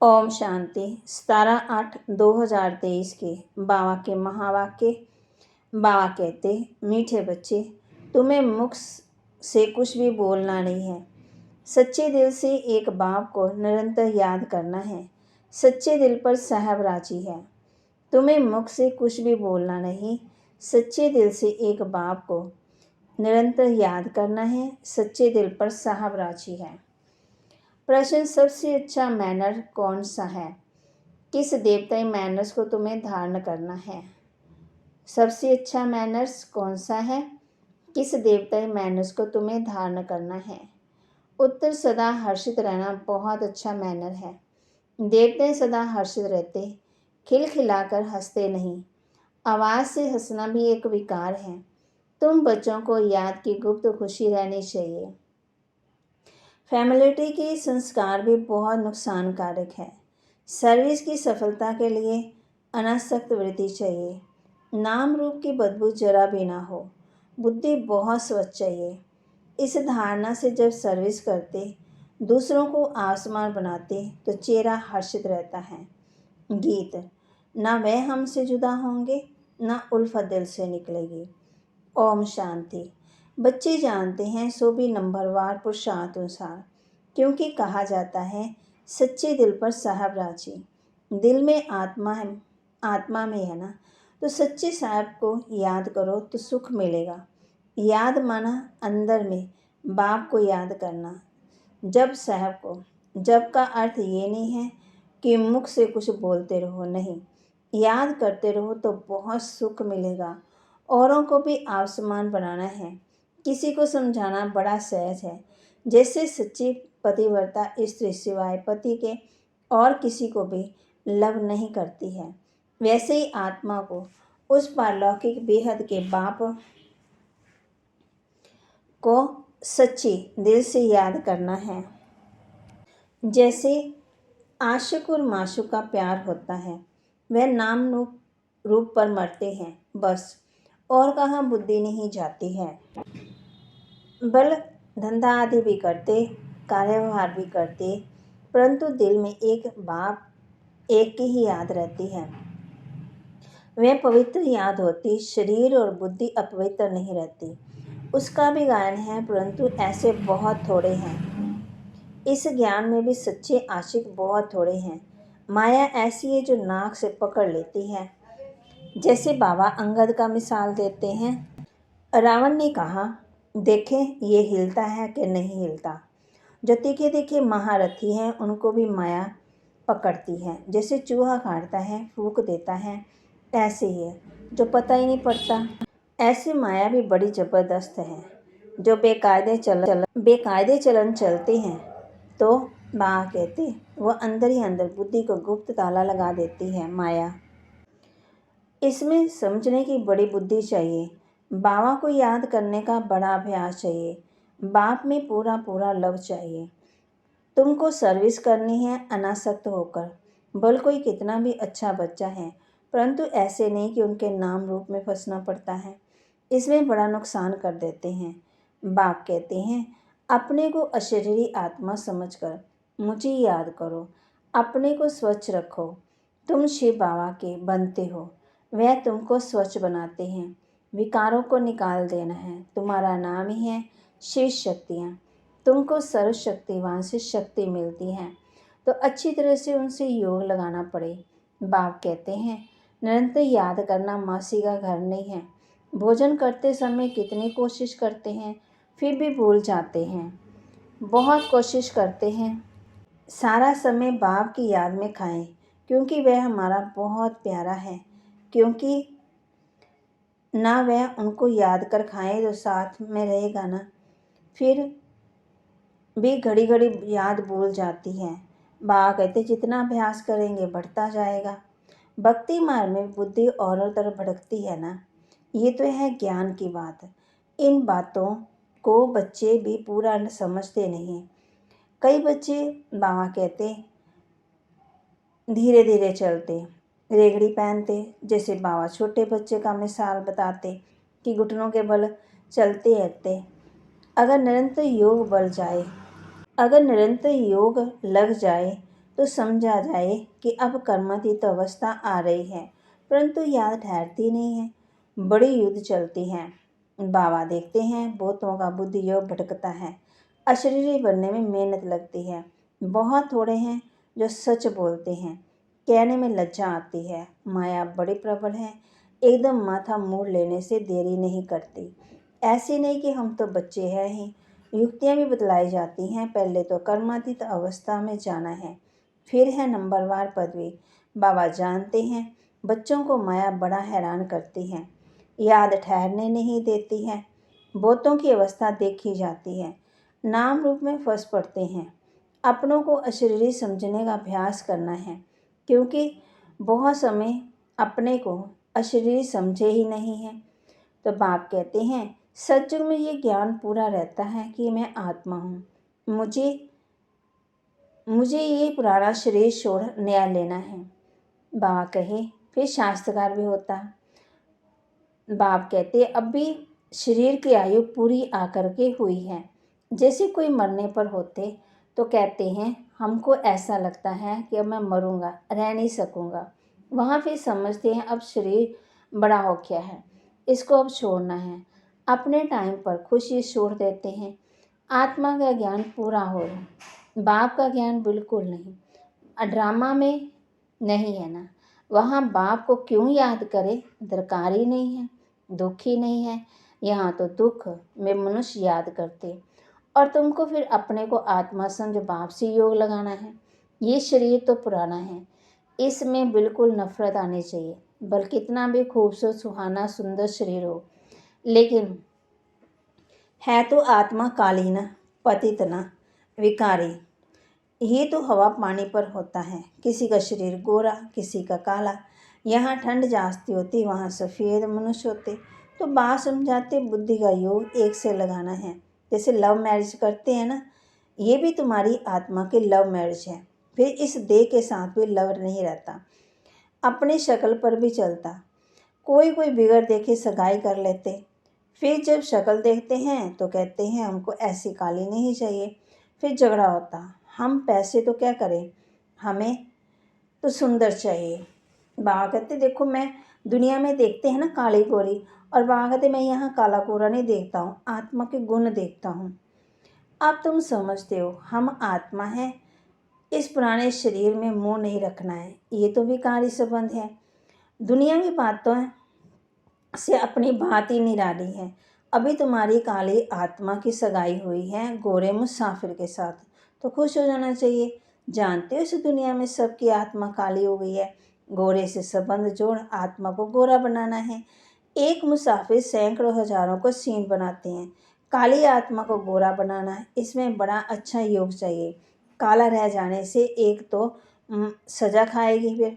ओम शांति। 17/8/2023 के बाबा के महावाक्य। बाबा कहते, मीठे बच्चे, तुम्हें मुख से कुछ भी बोलना नहीं है। सच्चे दिल से एक बाप को निरंतर याद करना है। सच्चे दिल पर साहब राजी है। तुम्हें मुख से कुछ भी बोलना नहीं, सच्चे दिल से एक बाप को निरंतर याद करना है। सच्चे दिल पर साहब राजी है। प्रश्न, सबसे अच्छा मैनर कौन सा है? किस देवताई मैनर्स को तुम्हें धारण करना है? सबसे अच्छा मैनर्स कौन सा है? किस देवताई मैनर्स को तुम्हें धारण करना है? उत्तर, सदा हर्षित रहना बहुत अच्छा मैनर है। देवताएं सदा हर्षित रहते, खिलखिलाकर हंसते नहीं। आवाज़ से हंसना भी एक विकार है। तुम बच्चों को याद की गुप्त खुशी रहनी चाहिए। फैमिलिटी के संस्कार भी बहुत नुकसानकारक है। सर्विस की सफलता के लिए अनासक्त वृत्ति चाहिए। नाम रूप की बदबू जरा भी ना हो। बुद्धि बहुत स्वच्छ चाहिए। इस धारणा से जब सर्विस करते, दूसरों को आसमान बनाते तो चेहरा हर्षित रहता है। गीत, ना वह हमसे जुदा होंगे, ना उल्फत दिल से निकलेगी। ओम शांति। बच्चे जानते हैं सो भी नंबरवार पुरुषार्थ अनुसार, क्योंकि कहा जाता है सच्चे दिल पर साहब राजी। दिल में आत्मा है, आत्मा में है ना, तो सच्चे साहब को याद करो तो सुख मिलेगा। याद माना अंदर में बाप को याद करना। जब साहब को, जब का अर्थ ये नहीं है कि मुख से कुछ बोलते रहो, नहीं, याद करते रहो तो बहुत सुख मिलेगा। औरों को भी आसमान बनाना है। किसी को समझाना बड़ा सहज है। जैसे सच्ची पतिव्रता स्त्री सिवाय पति के और किसी को भी लव नहीं करती है, वैसे ही आत्मा को उस पारलौकिक बेहद के बाप को सच्ची दिल से याद करना है। जैसे आशिक और माशूक का प्यार होता है, वह नाम रूप पर मरते हैं बस, और कहाँ बुद्धि नहीं जाती है। बल धंधा आदि भी करते, कार्यव्यवहार भी करते, परंतु दिल में एक बाप, एक की ही याद रहती है। वह पवित्र याद होती, शरीर और बुद्धि अपवित्र नहीं रहती। उसका भी गायन है, परंतु ऐसे बहुत थोड़े हैं। इस ज्ञान में भी सच्चे आशिक बहुत थोड़े हैं। माया ऐसी है जो नाक से पकड़ लेती है। जैसे बाबा अंगद का मिसाल देते हैं। रावण ने कहा, देखें ये हिलता है कि नहीं हिलता। जो तीखे तीखे महारथी हैं उनको भी माया पकड़ती है। जैसे चूहा काटता है, फूंक देता है, ऐसे ही है जो पता ही नहीं पड़ता। ऐसी माया भी बड़ी ज़बरदस्त है। जो बेकायदे चलन चलते हैं तो बाबा कहते, वो अंदर ही अंदर बुद्धि को गुप्त ताला लगा देती है माया। इसमें समझने की बड़ी बुद्धि चाहिए। बाबा को याद करने का बड़ा अभ्यास चाहिए। बाप में पूरा पूरा लव चाहिए। तुमको सर्विस करनी है अनासक्त होकर। भले कोई कितना भी अच्छा बच्चा है, परंतु ऐसे नहीं कि उनके नाम रूप में फंसना पड़ता है। इसमें बड़ा नुकसान कर देते हैं। बाप कहते हैं, अपने को अशरीरी आत्मा समझकर मुझे याद करो। अपने को स्वच्छ रखो। तुम शिव बाबा के बनते हो, वह तुमको स्वच्छ बनाते हैं। विकारों को निकाल देना है। तुम्हारा नाम ही है शिव शक्तियाँ। तुमको सर्वशक्तिवान से शक्ति मिलती है, तो अच्छी तरह से उनसे योग लगाना पड़े। बाप कहते हैं, निरंतर याद करना मासी का घर नहीं है। भोजन करते समय कितनी कोशिश करते हैं, फिर भी भूल जाते हैं। बहुत कोशिश करते हैं सारा समय बाप की याद में खाएं, क्योंकि वह हमारा बहुत प्यारा है। क्योंकि ना वह उनको याद कर खाएं तो साथ में रहेगा ना, फिर भी घड़ी घड़ी याद भूल जाती है। बाबा कहते, जितना अभ्यास करेंगे बढ़ता जाएगा। भक्ति मार्ग में बुद्धि और तरफ भटकती है ना, ये तो है ज्ञान की बात। इन बातों को बच्चे भी पूरा समझते नहीं। कई बच्चे बाबा कहते धीरे धीरे चलते, रेगड़ी पहनते। जैसे बाबा छोटे बच्चे का मिसाल बताते कि घुटनों के बल चलते रहते। अगर निरंतर योग लग जाए तो समझा जाए कि अब कर्मातीत अवस्था आ रही है, परंतु याद ठहरती नहीं है। बड़ी युद्ध चलती है। बाबा देखते हैं बहुतों का बुद्धि योग भटकता है, अशरीरी बनने में मेहनत लगती है। बहुत थोड़े हैं जो सच बोलते हैं, कहने में लज्जा आती है। माया बड़ी प्रबल है, एकदम माथा मोड़ लेने से देरी नहीं करती। ऐसी नहीं कि हम तो बच्चे हैं ही, युक्तियाँ भी बतलाई जाती हैं। पहले तो कर्मातीत अवस्था में जाना है, फिर है नंबरवार पदवी। बाबा जानते हैं बच्चों को माया बड़ा हैरान करती है, याद ठहरने नहीं देती है। बहुतों की अवस्था देखी जाती है, नाम रूप में फंस पड़ते हैं। अपनों को अशरीरी समझने का अभ्यास करना है, क्योंकि बहुत समय अपने को अशरीरी समझे ही नहीं है। तो बाप कहते हैं सत्युग में ये ज्ञान पूरा रहता है कि मैं आत्मा हूँ, मुझे ये पुराना शरीर छोड़ नया लेना है। बाबा कहे फिर शास्त्रकार भी होता। बाप कहते अब भी शरीर की आयु पूरी आकर के हुई है। जैसे कोई मरने पर होते तो कहते हैं हमको ऐसा लगता है कि अब मैं मरूंगा, रह नहीं सकूंगा। वहाँ फिर समझते हैं अब शरीर बड़ा हो गया है, इसको अब छोड़ना है। अपने टाइम पर खुशी छोड़ देते हैं। आत्मा का ज्ञान पूरा हो रहा, बाप का ज्ञान बिल्कुल नहीं। ड्रामा में नहीं है ना, वहाँ बाप को क्यों याद करे, दरकार ही नहीं है। दुख ही नहीं है, यहाँ तो दुख में मनुष्य याद करते। और तुमको फिर अपने को आत्मा समझ बाप से योग लगाना है। ये शरीर तो पुराना है, इसमें बिल्कुल नफरत आनी चाहिए। बल्कि कितना भी खूबसूरत सुहाना सुंदर शरीर हो, लेकिन है तो आत्मा कालीन पतितना विकारी। ये तो हवा पानी पर होता है, किसी का शरीर गोरा किसी का काला। यहाँ ठंड जास्ती होती, वहाँ सफ़ेद मनुष्य होते। तो बात समझाते बुद्धि का योग एक से लगाना है। जैसे लव मैरिज करते हैं ना, ये भी तुम्हारी आत्मा की लव मैरिज है। फिर इस देह के साथ भी लव नहीं रहता, अपनी शक्ल पर भी चलता। कोई कोई बिगड़ देखे सगाई कर लेते, फिर जब शक्ल देखते हैं तो कहते हैं हमको ऐसी काली नहीं चाहिए। फिर झगड़ा होता, हम पैसे तो क्या करें, हमें तो सुंदर चाहिए। बाबा कहते देखो मैं दुनिया में देखते हैं ना काली गोरी, और बाबा कहते मैं यहाँ काला गोरा नहीं देखता हूँ, आत्मा के गुण देखता हूँ। अब तुम समझते हो हम आत्मा हैं, इस पुराने शरीर में मुँह नहीं रखना है। ये तो विकारी संबंध है, दुनिया की बातों से अपनी बात ही निराली है। अभी तुम्हारी काली आत्मा की सगाई हुई है गोरे मुसाफिर के साथ, तो खुश हो जाना चाहिए। जानते हो इस दुनिया में सबकी आत्मा काली हो गई है। गोरे से संबंध जोड़ आत्मा को गोरा बनाना है। एक मुसाफिर सैकड़ों हजारों को सीन बनाते हैं, काली आत्मा को गोरा बनाना है, इसमें बड़ा अच्छा योग चाहिए। काला रह जाने से एक तो सजा खाएगी,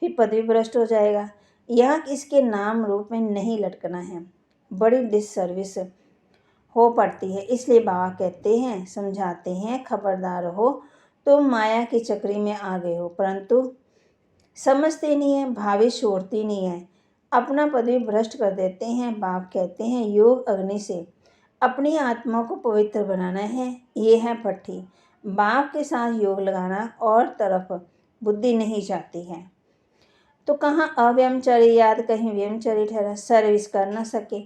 फिर पदवी भ्रष्ट हो जाएगा। यह इसके नाम रूप में नहीं लटकना है, बड़ी डिससर्विस हो पड़ती है। इसलिए बाबा कहते हैं समझाते हैं खबरदार हो, तुम माया की चक्री में आ गए हो, परंतु समझते नहीं है, भावी छोड़ती नहीं है, अपना पदवी भ्रष्ट कर देते हैं। बाप कहते हैं योग अग्नि से अपनी आत्मा को पवित्र बनाना है, ये है पट्टी। बाप के साथ योग लगाना और तरफ बुद्धि नहीं जाती है। तो कहाँ अव्यमचारी याद कहीं व्यमचारी ठहरा, सर्विस कर न सके,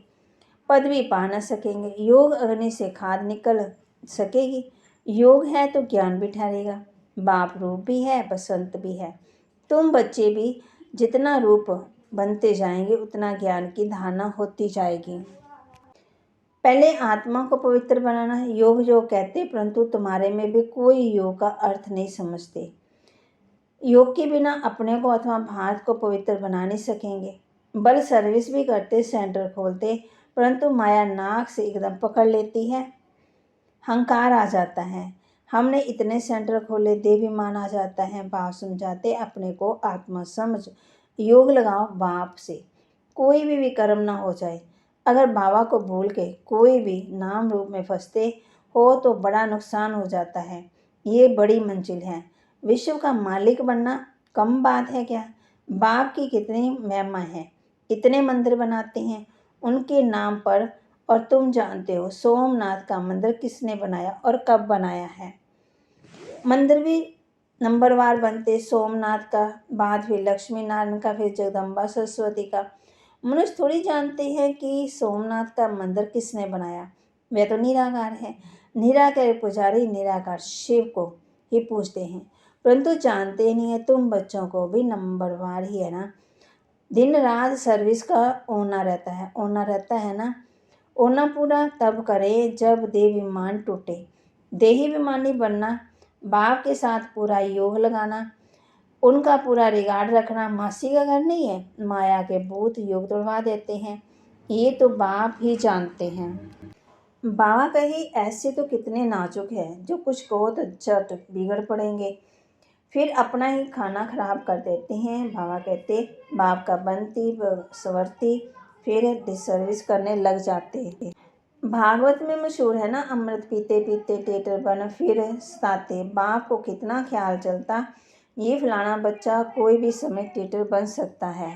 पदवी पा न सकेंगे। योग अग्नि से खाद निकल सकेगी, योग है तो ज्ञान भी ठहरेगा। बाप रूप भी है बसंत भी है। तुम बच्चे भी जितना रूप बनते जाएंगे उतना ज्ञान की धारणा होती जाएगी। पहले आत्मा को पवित्र बनाना है, योग जो कहते, परंतु तुम्हारे में भी कोई योग का अर्थ नहीं समझते। योग के बिना अपने को अथवा भारत को पवित्र बना नहीं सकेंगे। बल सर्विस भी करते, सेंटर खोलते, परंतु माया नाक से एकदम पकड़ लेती है, हंकार आ जाता है। हमने इतने सेंटर खोले, देवीमान आ जाता है। बाप समझाते अपने को आत्मा समझ, योग लगाओ बाप से, कोई भी विकर्म ना हो जाए। अगर बाबा को भूल के कोई भी नाम रूप में फंसते हो तो बड़ा नुकसान हो जाता है। ये बड़ी मंजिल है, विश्व का मालिक बनना कम बात है क्या। बाप की कितनी महिमा है, इतने मंदिर बनाते हैं उनके नाम पर। और तुम जानते हो सोमनाथ का मंदिर किसने बनाया और कब बनाया है। मंदिर भी नंबरवार बनते सोमनाथ का, बाद फिर लक्ष्मी नारायण का, फिर जगदम्बा सरस्वती का। मनुष्य थोड़ी जानते हैं कि सोमनाथ का मंदिर किसने बनाया, वह तो निराकार है। निराकार पुजारी निराकार शिव को ही पूजते हैं, परंतु जानते ही नहीं है तुम बच्चों को भी नंबरवार ही है ना। दिन रात सर्विस का ओना रहता है ना। ओना पूरा तब करें जब देह विमान टूटे। देही विमानी बनना, बाप के साथ पूरा योग लगाना, उनका पूरा रिगार्ड रखना मासी का घर नहीं है। माया के भूत योग तोड़वा देते हैं, ये तो बाप ही जानते हैं। बाबा कहे ऐसे तो कितने नाजुक हैं, जो कुछ कहो तो झट बिगड़ पड़ेंगे, फिर अपना ही खाना खराब कर देते हैं। बाबा कहते बाप का बनती सवरती, फिर डिसर्विस करने लग जाते हैं। भागवत में मशहूर है ना, अमृत पीते पीते टेटर बन फिर सताते। बाप को कितना ख्याल चलता, ये फलाना बच्चा कोई भी समय टेटर बन सकता है,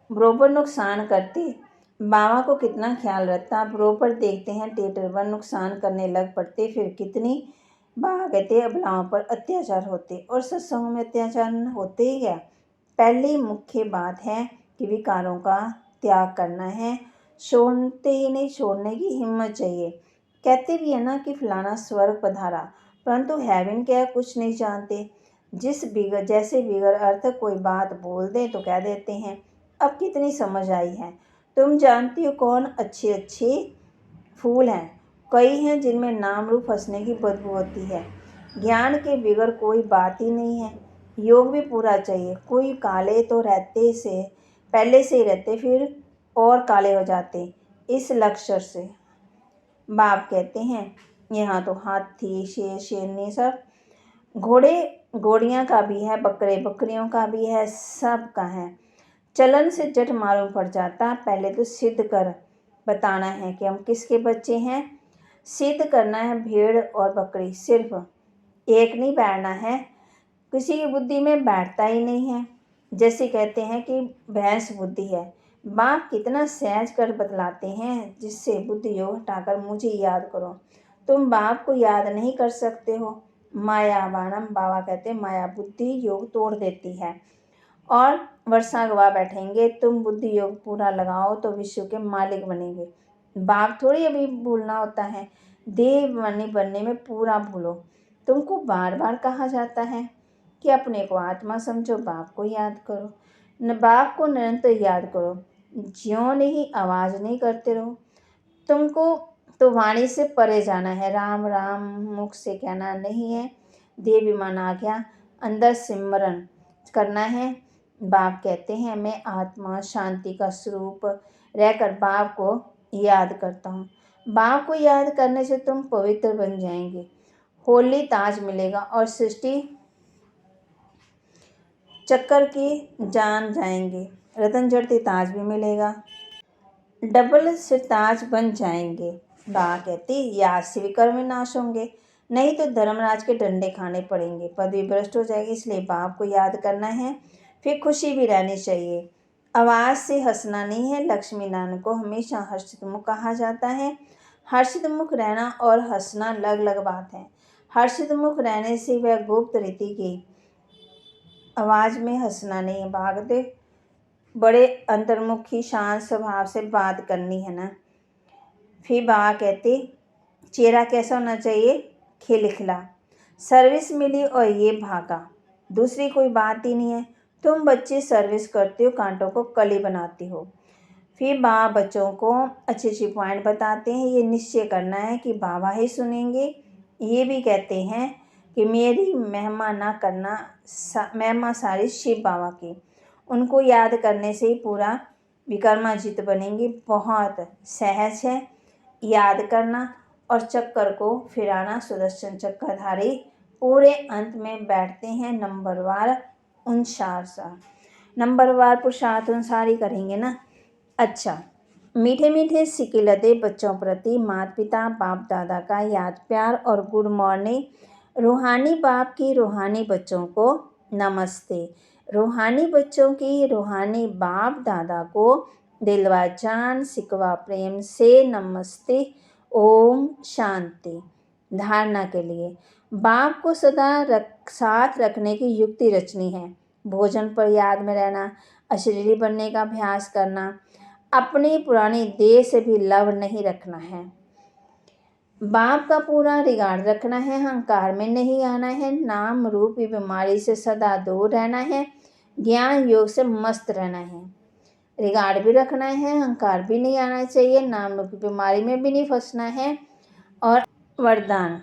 बरोबर नुकसान करते। बाबा को कितना ख्याल रहता, बरोबर देखते हैं टेटर बन नुकसान करने लग पड़ते। फिर कितनी बाबा कहते अबलाओं पर अत्याचार होते, और सत्संग में अत्याचार होते ही क्या। पहली मुख्य बात है कि विकारों का त्याग करना है, छोड़ते ही नहीं, छोड़ने की हिम्मत चाहिए। कहते भी है ना कि फलाना स्वर्ग पधारा, परंतु हेवन क्या है कुछ नहीं जानते। जैसे बिगर अर्थ कोई बात बोल दे तो कह देते हैं अब कितनी समझ आई है। तुम जानती हो कौन अच्छे अच्छे फूल हैं, कई हैं जिनमें नाम रूप हंसने की बदबू होती है। ज्ञान के बिगर कोई बात ही नहीं है। योग भी पूरा चाहिए। कोई काले तो रहते से पहले से ही रहते, फिर और काले हो जाते इस लक्षण से। बाप कहते हैं यहाँ तो हाथी शेर शेरनी सब, घोड़े घोड़ियाँ का भी है, बकरे बकरियों का भी है, सब का है। चलन से जट मालूम पड़ जाता, पहले तो सिद्ध कर बताना है कि हम किसके बच्चे हैं। सिद्ध करना है भेड़ और बकरी, सिर्फ एक नहीं बैठना है, किसी की बुद्धि में बैठता ही नहीं है। जैसे कहते हैं कि भैंस बुद्धि है, बाप कितना सहज कर बतलाते हैं, जिससे बुद्धि योग हटाकर मुझे याद करो। तुम बाप को याद नहीं कर सकते हो। माया बाणम, बाबा कहते माया बुद्धि योग तोड़ देती है और वर्षा गवा बैठेंगे। तुम बुद्धि योग पूरा लगाओ तो विश्व के मालिक बनेंगे। बाप थोड़ी अभी भूलना होता है, देववानी बनने में पूरा भूलो। तुमको बार बार कहा जाता है कि अपने को आत्मा समझो, बाप को याद करो, न बाप को निरंतर याद करो, ज्यों नहीं आवाज़ नहीं करते रहो। तुमको तो वाणी से परे जाना है, राम राम मुख से कहना नहीं है। देव विमान आ गया, अंदर सिमरन करना है। बाप कहते हैं मैं आत्मा शांति का स्वरूप रहकर बाप को याद करता हूँ। बाप को याद करने से तुम पवित्र बन जाएंगे, होली ताज मिलेगा और सृष्टि चक्कर की जान जाएंगे। रतन जड़ती ताज भी मिलेगा, डबल सिरताज बन जाएंगे। बाबा कहती याद से विकर्म नाश होंगे, नहीं तो धर्मराज के डंडे खाने पड़ेंगे, पदवी भ्रष्ट हो जाएगी। इसलिए बाप को याद करना है, फिर खुशी भी रहनी चाहिए। आवाज़ से हंसना नहीं है। लक्ष्मी नारायण को हमेशा हर्षित मुख कहा जाता है। हर्षित मुख रहना और हंसना अलग अलग बात है। हर्षित मुख रहने से वह गुप्त रीति की आवाज़ में हंसना नहीं है। भागते बड़े अंतर्मुखी शांत स्वभाव से बात करनी है ना। फिर बाबा कहते चेहरा कैसा होना चाहिए, खिलखिला। सर्विस मिली और ये भागा, दूसरी कोई बात ही नहीं है। तुम बच्चे सर्विस करते हो, कांटों को कली बनाती हो। फिर बाबा बच्चों को अच्छी अच्छी पॉइंट बताते हैं। ये निश्चय करना है कि बाबा ही सुनेंगे। ये भी कहते हैं कि मेरी महिमा ना करना, महिमा सारी शिव बाबा की। उनको याद करने से ही पूरा विकर्माजित बनेंगे। बहुत सहज है याद करना और चक्कर को फिराना। सुदर्शन चक्रधारी पूरे अंत में बैठते हैं नंबरवार अनुसार सा, नंबरवार पुरुषार्थ अनुसार ही करेंगे ना। अच्छा, मीठे मीठे सिक्के लदे बच्चों प्रति माता पिता बाप दादा का याद प्यार और गुड मॉर्निंग। रूहानी बाप की रूहानी बच्चों को नमस्ते। रूहानी बच्चों की रूहानी बाप दादा को दिलवा जान सिकवा प्रेम से नमस्ते। ओम शांति। धारणा के लिए बाप को सदा साथ रखने की युक्ति रचनी है। भोजन पर याद में रहना, अशरीरी बनने का अभ्यास करना, अपनी पुरानी देह से भी लव नहीं रखना है। बाप का पूरा रिगार्ड रखना है, अहंकार में नहीं आना है, नाम रूपी बीमारी से सदा दूर रहना है, ज्ञान योग से मस्त रहना है। रिगार्ड भी रखना है, अहंकार भी नहीं आना चाहिए, नाम रूपी बीमारी में भी नहीं फंसना है। और वरदान,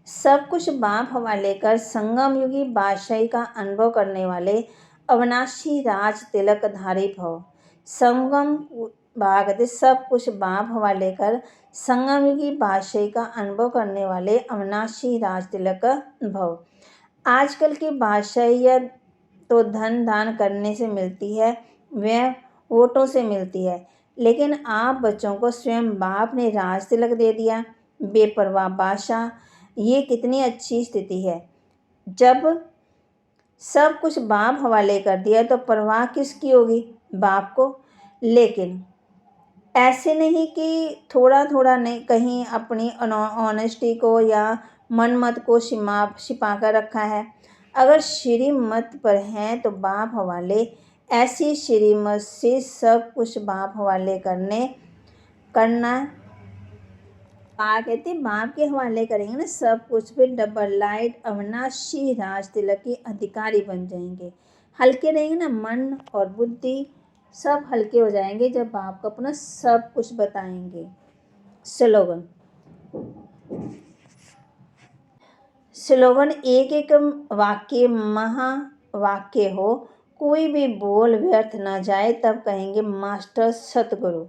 सब कुछ बाप हवाले कर संगम युगी बादशाही का अनुभव करने वाले अविनाशी राज तिलकधारी भव। संगम भागते सब कुछ बाप हवाले कर संगम युगी बादशाही का अनुभव करने वाले अविनाशी राज तिलक भव। आजकल की बादशाही या तो धन दान करने से मिलती है, वह वोटों से मिलती है, लेकिन आप बच्चों को स्वयं बाप ने राज तिलक दे दिया। बेपरवाह बादशाह, ये कितनी अच्छी स्थिति है। जब सब कुछ बाप हवाले कर दिया तो परवाह किसकी होगी? बाप को। लेकिन ऐसे नहीं कि थोड़ा थोड़ा नहीं, कहीं अपनी ऑनेस्टी को या मनमत को छिपा कर रखा है। अगर श्रीमत पर हैं तो बाप हवाले, ऐसी श्रीमत से सब कुछ बाप हवाले करना कहते बाप के हवाले करेंगे ना सब कुछ, फिर डबल लाइट अविनाशी राज तिलक के अधिकारी बन जाएंगे। हल्के रहेंगे ना, मन और बुद्धि सब हल्के हो जाएंगे जब बाप को अपना सब कुछ बताएंगे। स्लोगन एक एक वाक्य महावाक्य हो, कोई भी बोल व्यर्थ न जाए, तब कहेंगे मास्टर सतगुरु।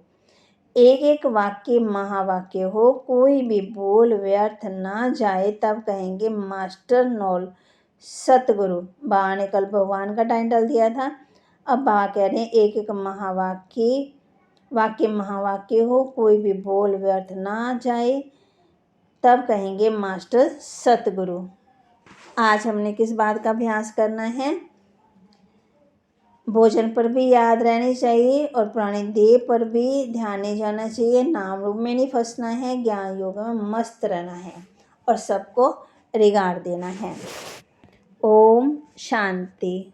एक एक वाक्य महावाक्य हो, कोई भी बोल व्यर्थ ना जाए, तब कहेंगे मास्टर नॉल सतगुरु। बा ने कल भगवान का टाइटल दिया था, अब बा कह रहे हैं एक एक वाक्य महावाक्य हो, कोई भी बोल व्यर्थ ना जाए, तब कहेंगे मास्टर सतगुरु। आज हमने किस बात का अभ्यास करना है? भोजन पर भी याद रहनी चाहिए और पुरानी देह पर भी ध्यान नहीं जाना चाहिए, नाम रूप में नहीं फंसना है, ज्ञान योग में मस्त रहना है और सबको रिगार्ड देना है। ओम शांति।